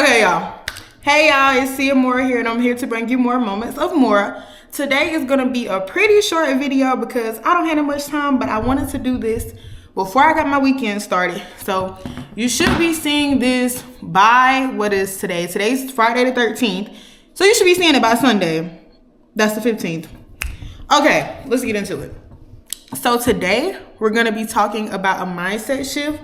Okay, y'all. Hey, y'all, it's Xiomora here, and I'm here to bring you more moments of Mora. Today is going to be a pretty short video because I don't have that much time, but I wanted to do this before I got my weekend started. So you should be seeing this by, what is today? Today's Friday the 13th. So you should be seeing it by Sunday. That's the 15th. Okay, let's get into it. So today we're going to be talking about a mindset shift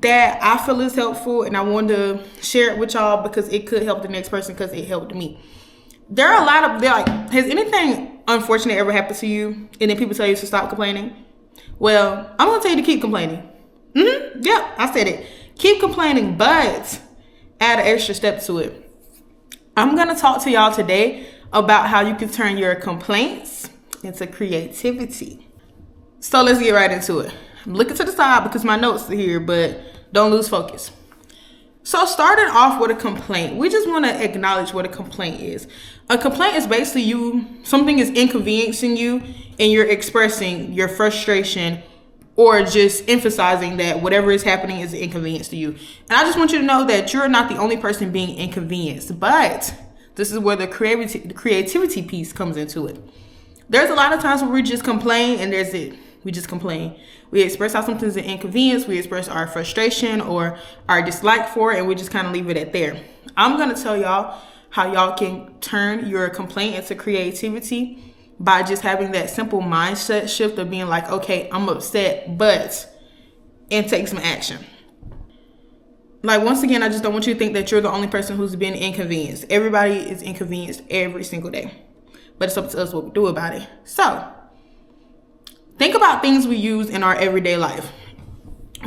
that I feel is helpful, and I wanted to share it with y'all because it could help the next person because it helped me. There are a lot of, has anything unfortunate ever happened to you and then people tell you to stop complaining? Well, I'm going to tell you to keep complaining. Yep, I said it. Keep complaining, but add an extra step to it. I'm going to talk to y'all today about how you can turn your complaints into creativity. So let's get right into it. I'm looking to the side because my notes are here, but don't lose focus. So starting off with a complaint, we just want to acknowledge what a complaint is. A complaint is basically something is inconveniencing you and you're expressing your frustration or just emphasizing that whatever is happening is an inconvenience to you. And I just want you to know that you're not the only person being inconvenienced, but this is where the creativity piece comes into it. There's a lot of times where we just complain and we just complain. We express how something's an inconvenience. We express our frustration or our dislike for it, and we just kind of leave it at there. I'm going to tell y'all how y'all can turn your complaint into creativity by just having that simple mindset shift of being like, okay, I'm upset, and take some action. Like, once again, I just don't want you to think that you're the only person who's been inconvenienced. Everybody is inconvenienced every single day, but it's up to us what we do about it. So think about things we use in our everyday life.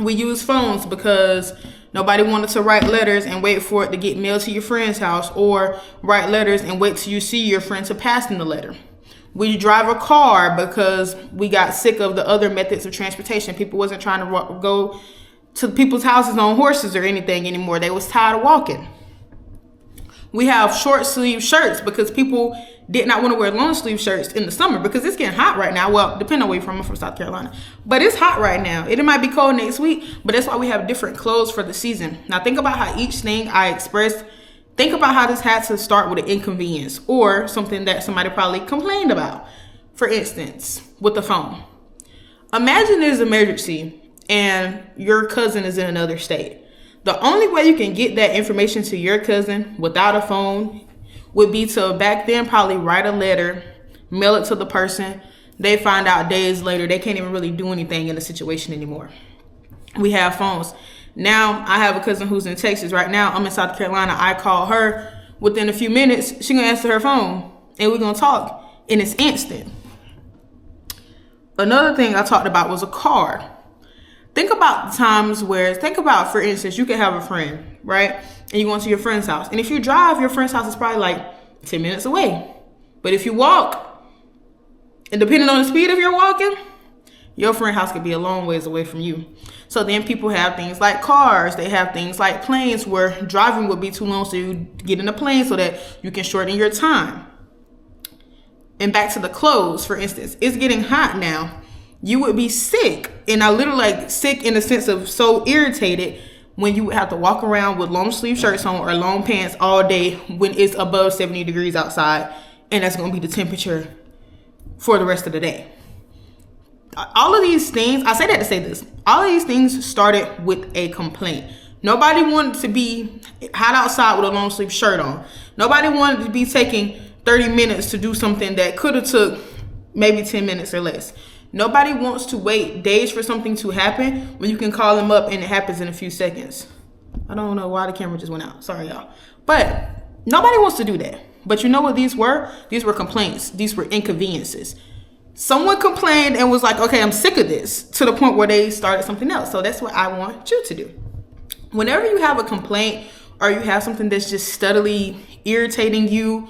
We use phones because nobody wanted to write letters and wait for it to get mailed to your friend's house, or write letters and wait till you see your friend to pass them the letter. We drive a car because we got sick of the other methods of transportation. People wasn't trying to go to people's houses on horses or anything anymore. They was tired of walking. We have short sleeve shirts because people did not want to wear long sleeve shirts in the summer because it's getting hot right now. Well, depending on where you're from. I'm from South Carolina, but it's hot right now. It might be cold next week, but that's why we have different clothes for the season. Now think about how each thing I expressed, think about how this had to start with an inconvenience or something that somebody probably complained about. For instance, with the phone. Imagine there's an emergency and your cousin is in another state. The only way you can get that information to your cousin without a phone would be to, back then, probably write a letter, mail it to the person. They find out days later. They can't even really do anything in the situation anymore. We have phones. Now, I have a cousin who's in Texas right now. I'm in South Carolina. I call her. Within a few minutes, she's going to answer her phone, and we're going to talk, and it's instant. Another thing I talked about was a car. Think about times where, for instance, you could have a friend, right? And you go into your friend's house. And if you drive, your friend's house is probably like 10 minutes away. But if you walk, and depending on the speed of your walking, your friend's house could be a long ways away from you. So then people have things like cars. They have things like planes where driving would be too long. So you get in a plane so that you can shorten your time. And back to the clothes, for instance, it's getting hot now. You would be sick, and I literally like sick in the sense of so irritated when you would have to walk around with long sleeve shirts on or long pants all day when it's above 70 degrees outside, and that's going to be the temperature for the rest of the day. All of these things, I say that to say this, all of these things started with a complaint. Nobody wanted to be hot outside with a long sleeve shirt on. Nobody wanted to be taking 30 minutes to do something that could have took maybe 10 minutes or less. Nobody wants to wait days for something to happen when you can call them up and it happens in a few seconds. I don't know why the camera just went out. Sorry, y'all. But nobody wants to do that. But you know what these were? These were complaints. These were inconveniences. Someone complained and was like, okay, I'm sick of this, to the point where they started something else. So that's what I want you to do. Whenever you have a complaint or you have something that's just steadily irritating you,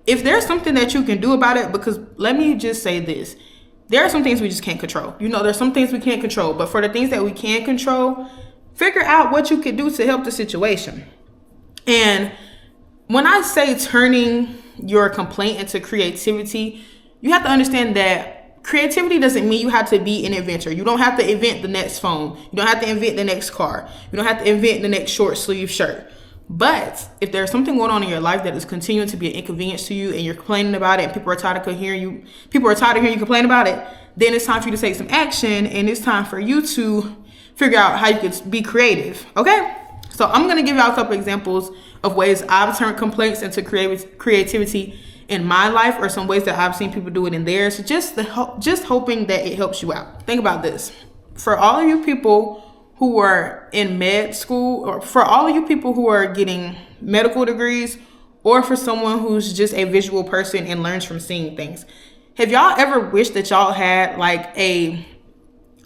if there's something that you can do about it, because let me just say this. There are some things we just can't control. There's some things we can't control. But for the things that we can control, figure out what you could do to help the situation. And when I say turning your complaint into creativity, you have to understand that creativity doesn't mean you have to be an inventor. You don't have to invent the next phone. You don't have to invent the next car. You don't have to invent the next short sleeve shirt. But if there's something going on in your life that is continuing to be an inconvenience to you and you're complaining about it and people are tired of hearing you complain about it, then it's time for you to take some action, and it's time for you to figure out how you could be creative, okay? So I'm going to give y'all a couple examples of ways I've turned complaints into creativity in my life, or some ways that I've seen people do it in theirs, just hoping that it helps you out. Think about this. For all of you people who are in med school, or for all of you people who are getting medical degrees, or for someone who's just a visual person and learns from seeing things, have y'all ever wished that y'all had like a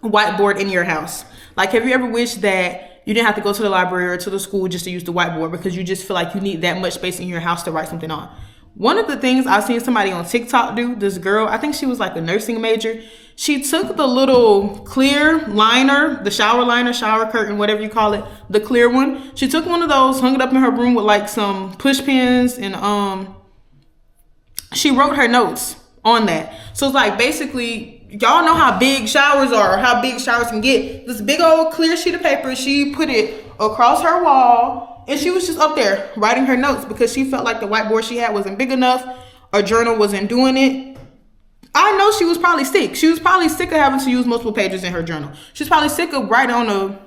whiteboard in your house? Like, have you ever wished that you didn't have to go to the library or to the school just to use the whiteboard because you just feel like you need that much space in your house to write something on? One of the things I've seen somebody on TikTok do, this girl, I think she was like a nursing major. She took the little clear liner, the shower liner, shower curtain, whatever you call it, the clear one. She took one of those, hung it up in her room with like some push pins, and she wrote her notes on that. So it's like, basically, y'all know how big showers are, how big showers can get. This big old clear sheet of paper, she put it across her wall, and she was just up there writing her notes because she felt like the whiteboard she had wasn't big enough, or journal wasn't doing it. I know she was probably sick. She was probably sick of having to use multiple pages in her journal. She was probably sick of writing on a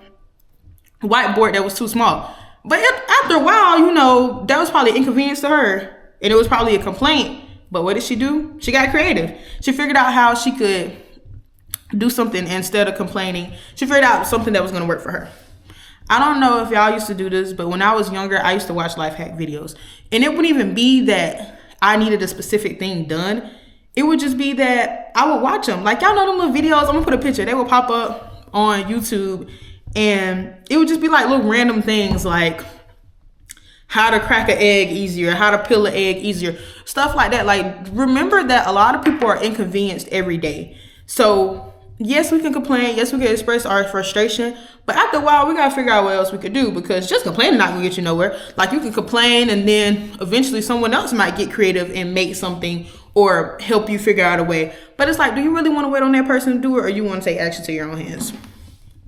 whiteboard that was too small. But after a while, you know, that was probably inconvenience to her, and it was probably a complaint. But what did she do? She got creative. She figured out how she could do something instead of complaining. She figured out something that was going to work for her. I don't know if y'all used to do this, but when I was younger, I used to watch life hack videos. And it wouldn't even be that I needed a specific thing done. It would just be that I would watch them. Like, y'all know them little videos. I'm going to put a picture. They would pop up on YouTube. And it would just be like little random things like how to crack an egg easier, how to peel an egg easier, stuff like that. Like, remember that a lot of people are inconvenienced every day. So yes, we can complain. Yes, we can express our frustration. But after a while, we got to figure out what else we could do, because just complaining not going to get you nowhere. Like, you can complain and then eventually someone else might get creative and make something or help you figure out a way. But it's like, do you really want to wait on that person to do it, or you want to take action to your own hands?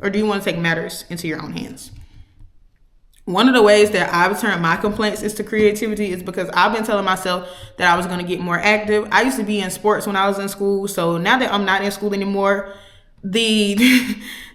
Or do you want to take matters into your own hands? One of the ways that I've turned my complaints into creativity is because I've been telling myself that I was going to get more active. I used to be in sports when I was in school. So now that I'm not in school anymore, the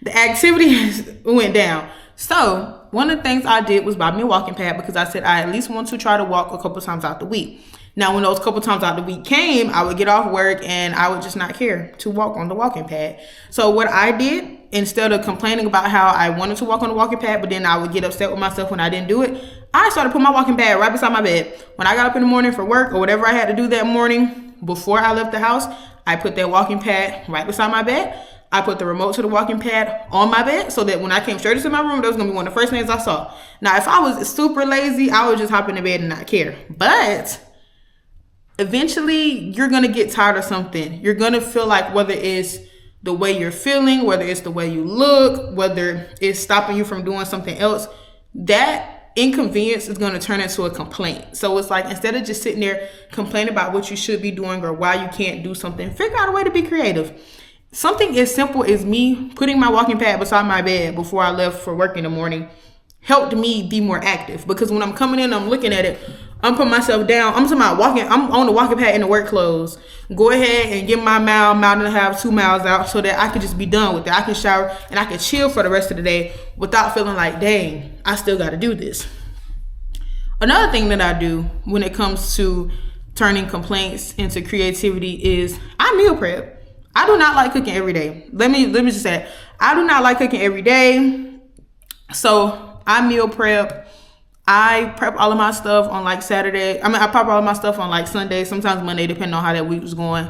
activity went down. So one of the things I did was buy me a walking pad, because I said I at least want to try to walk a couple times out the week. Now, when those couple times out the week came, I would get off work and I would just not care to walk on the walking pad. So what I did, instead of complaining about how I wanted to walk on the walking pad, but then I would get upset with myself when I didn't do it, I started putting my walking pad right beside my bed. When I got up in the morning for work or whatever I had to do that morning, before I left the house, I put that walking pad right beside my bed. I put the remote to the walking pad on my bed, so that when I came straight into my room, that was going to be one of the first things I saw. Now, if I was super lazy, I would just hop in the bed and not care. But eventually, you're going to get tired of something. You're going to feel like, whether it's the way you're feeling, whether it's the way you look, whether it's stopping you from doing something else, that inconvenience is going to turn into a complaint. So it's like, instead of just sitting there complaining about what you should be doing or why you can't do something, figure out a way to be creative. Something as simple as me putting my walking pad beside my bed before I left for work in the morning helped me be more active, because when I'm coming in, I'm looking at it, I'm putting myself down. I'm talking about walking. I'm on the walking pad in the work clothes. Go ahead and get my mile and a half, 2 miles out, so that I can just be done with it. I can shower and I can chill for the rest of the day without feeling like, dang, I still got to do this. Another thing that I do when it comes to turning complaints into creativity is I meal prep. I do not like cooking every day. Let me just say it. I do not like cooking every day. So I meal prep. I prep all of my stuff on like Saturday. I prep all of my stuff on like Sunday, sometimes Monday, depending on how that week was going.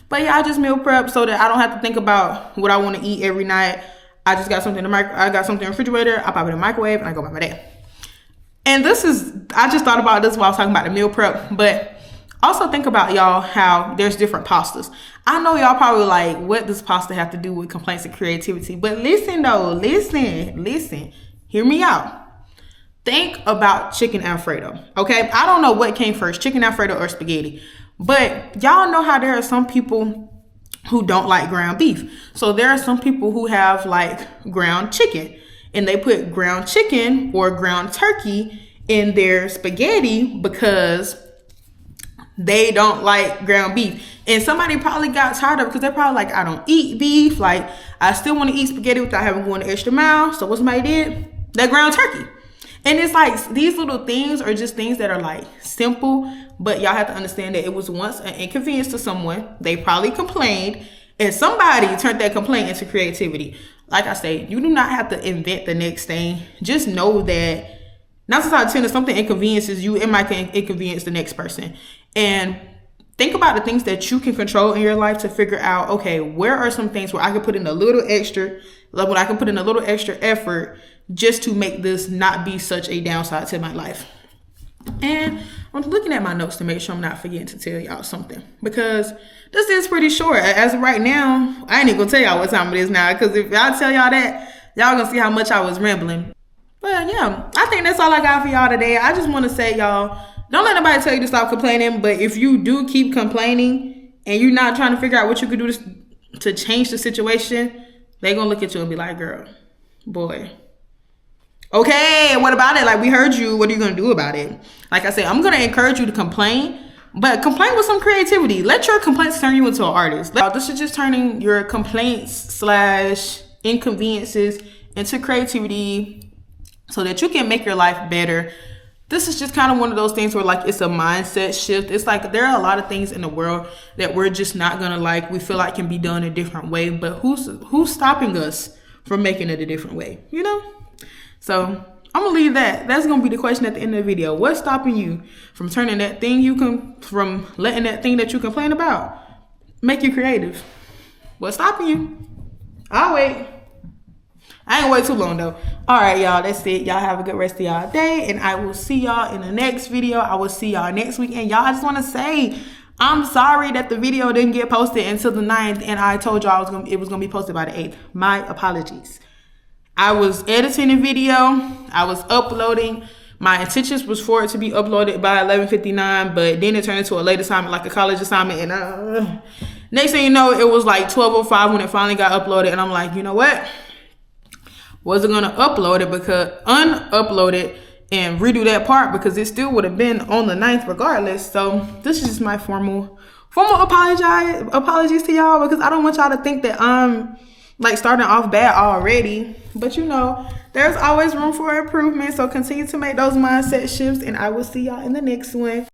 But yeah, I just meal prep so that I don't have to think about what I want to eat every night. I just got something in the I got something in the refrigerator. I pop it in the microwave and I go about my day. And I just thought about this while I was talking about the meal prep, but also think about, y'all, how there's different pastas. I know y'all probably like, what does pasta have to do with complaints and creativity? But listen though, listen, hear me out. Think about chicken Alfredo, okay? I don't know what came first, chicken Alfredo or spaghetti. But y'all know how there are some people who don't like ground beef. So there are some people who have like ground chicken, and they put ground chicken or ground turkey in their spaghetti because they don't like ground beef. And somebody probably got tired of it because they're probably like, I don't eat beef. Like, I still want to eat spaghetti without having to go an extra mile. So what somebody did? They ground turkey. And it's like, these little things are just things that are like simple, but y'all have to understand that it was once an inconvenience to someone. They probably complained, and somebody turned that complaint into creativity. Like I say, you do not have to invent the next thing. Just know that 9 times out of 10, if something inconveniences you, it might inconvenience the next person. And think about the things that you can control in your life to figure out, okay, where are some things where I can put in a little extra, like when I can put in a little extra effort just to make this not be such a downside to my life. And I'm looking at my notes to make sure I'm not forgetting to tell y'all something, because this is pretty short. As of right now, I ain't even gonna tell y'all what time it is now, because if I tell y'all that, y'all gonna see how much I was rambling. But yeah, I think that's all I got for y'all today. I just want to say, y'all, don't let nobody tell you to stop complaining, but if you do keep complaining and you're not trying to figure out what you could do to change the situation, they gonna look at you and be like, girl, boy, okay, what about it? Like, we heard you. What are you going to do about it? Like I said, I'm going to encourage you to complain, but complain with some creativity. Let your complaints turn you into an artist. This is just turning your complaints / inconveniences into creativity so that you can make your life better. This is just kind of one of those things where, like, it's a mindset shift. It's like there are a lot of things in the world that we're just not going to like. We feel like can be done a different way, but who's stopping us from making it a different way, you know? So I'm gonna leave that. That's gonna be the question at the end of the video. What's stopping you from turning that thing from letting that thing that you complain about make you creative? What's stopping you? I'll wait. I ain't wait too long though. All right, y'all, that's it. Y'all have a good rest of y'all day, and I will see y'all in the next video. I will see y'all next week. And y'all, I just want to say, I'm sorry that the video didn't get posted until the 9th, and I told y'all it was gonna be posted by the 8th. My apologies. I was editing a video. I was uploading. My intentions was for it to be uploaded by 11:59, but then it turned into a late assignment, like a college assignment. And next thing you know, it was like 12:05 when it finally got uploaded. And I'm like, you know what? Wasn't gonna upload it because unupload it and redo that part because it still would have been on the 9th regardless. So this is just my formal apologies to y'all, because I don't want y'all to think that I'm like starting off bad already. But you know, there's always room for improvement. So continue to make those mindset shifts, and I will see y'all in the next one.